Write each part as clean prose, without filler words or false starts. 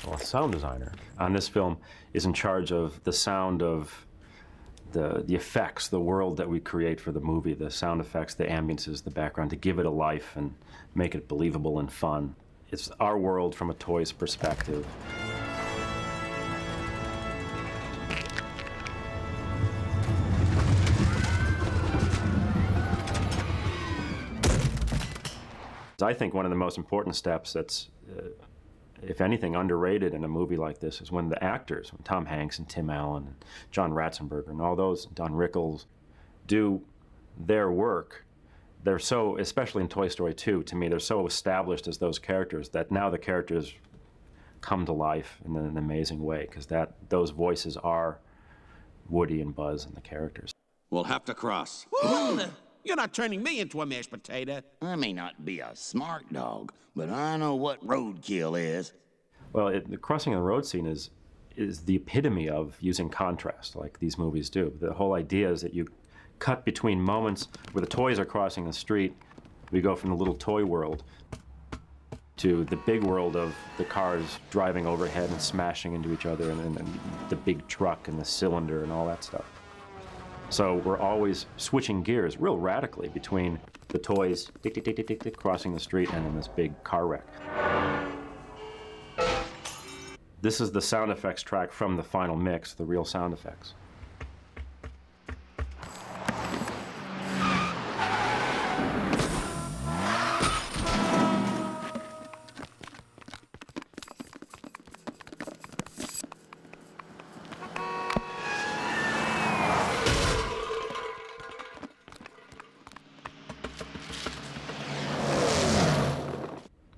Well, a sound designer on this film is in charge of the sound of the effects, the world that we create for the movie, the sound effects, the ambiances, the background, to give it a life and make it believable and fun. It's our world from a toy's perspective. I think one of the most important steps that's, if anything, underrated in a movie like this is when the actors, when Tom Hanks and Tim Allen and John Ratzenberger and all those, Don Rickles, do their work. They're so, especially in Toy Story 2, to me, they're so established as those characters that now the characters come to life in an amazing way, because those voices are Woody and Buzz and the characters. We'll have to cross. You're not turning me into a mashed potato. I may not be a smart dog, but I know what roadkill is. Well, the crossing the road scene is the epitome of using contrast, like these movies do. The whole idea is that you cut between moments where the toys are crossing the street. We go from the little toy world to the big world of the cars driving overhead and smashing into each other, and the big truck and the cylinder and all that stuff. So we're always switching gears real radically between the toys tick, tick, tick, tick, tick, tick, crossing the street and then this big car wreck. This is the sound effects track from the final mix, the real sound effects.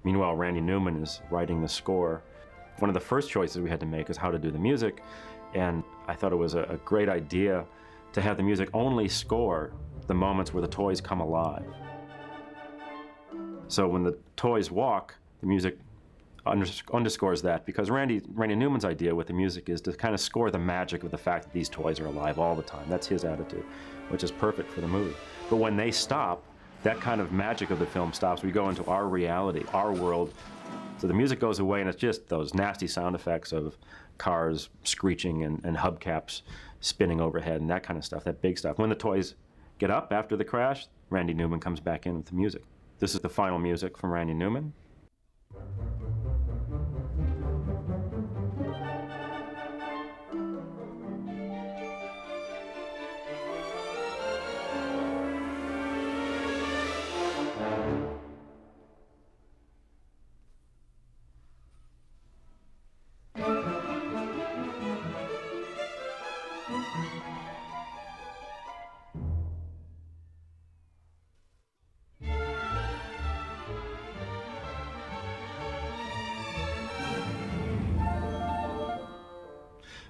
Meanwhile, Randy Newman is writing the score. One of the first choices we had to make is how to do the music, and I thought it was a great idea to have the music only score the moments where the toys come alive. So when the toys walk, the music underscores that, because Randy Newman's idea with the music is to kind of score the magic of the fact that these toys are alive all the time. That's his attitude, which is perfect for the movie. But when they stop, that kind of magic of the film stops. We go into our reality, our world. So the music goes away, and it's just those nasty sound effects of cars screeching and hubcaps spinning overhead and that kind of stuff, that big stuff. When the toys get up after the crash, Randy Newman comes back in with the music. This is the final music from Randy Newman.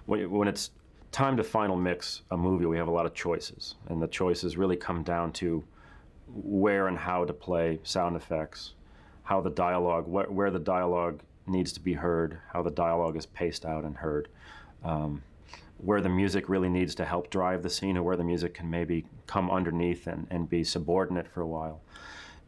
When it's time to final mix a movie, we have a lot of choices, and the choices really come down to where and how to play sound effects, how the dialogue, where the dialogue needs to be heard, how the dialogue is paced out and heard, where the music really needs to help drive the scene, or where the music can maybe come underneath and be subordinate for a while.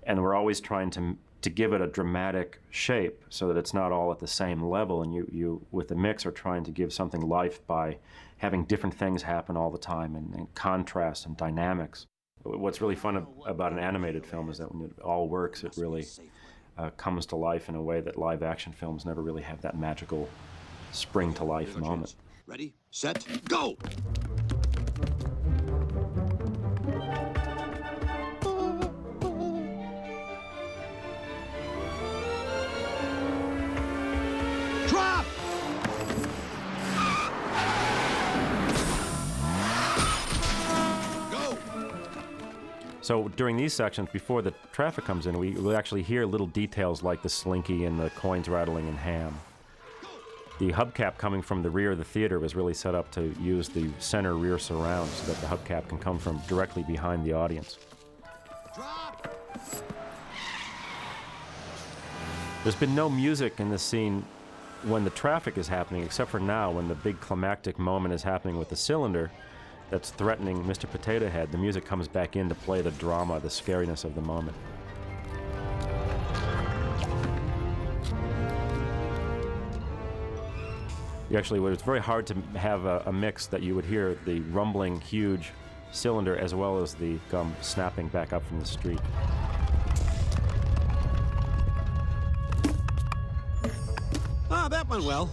And we're always trying to give it a dramatic shape so that it's not all at the same level, and you with the mix are trying to give something life by having different things happen all the time, and contrast and dynamics. What's really fun about an animated film is that when it all works, it really comes to life in a way that live action films never really have that magical spring to life moment. Ready, set, go! Drop! Go! So during these sections, before the traffic comes in, we actually hear little details like the slinky and the coins rattling in Ham. The hubcap coming from the rear of the theater was really set up to use the center rear surround so that the hubcap can come from directly behind the audience. Drop! There's been no music in this scene when the traffic is happening, except for now when the big climactic moment is happening with the cylinder that's threatening Mr. Potato Head. The music comes back in to play the drama, the scariness of the moment. It's very hard to have a mix that you would hear the rumbling, huge cylinder as well as the gum snapping back up from the street. Ah, that went well.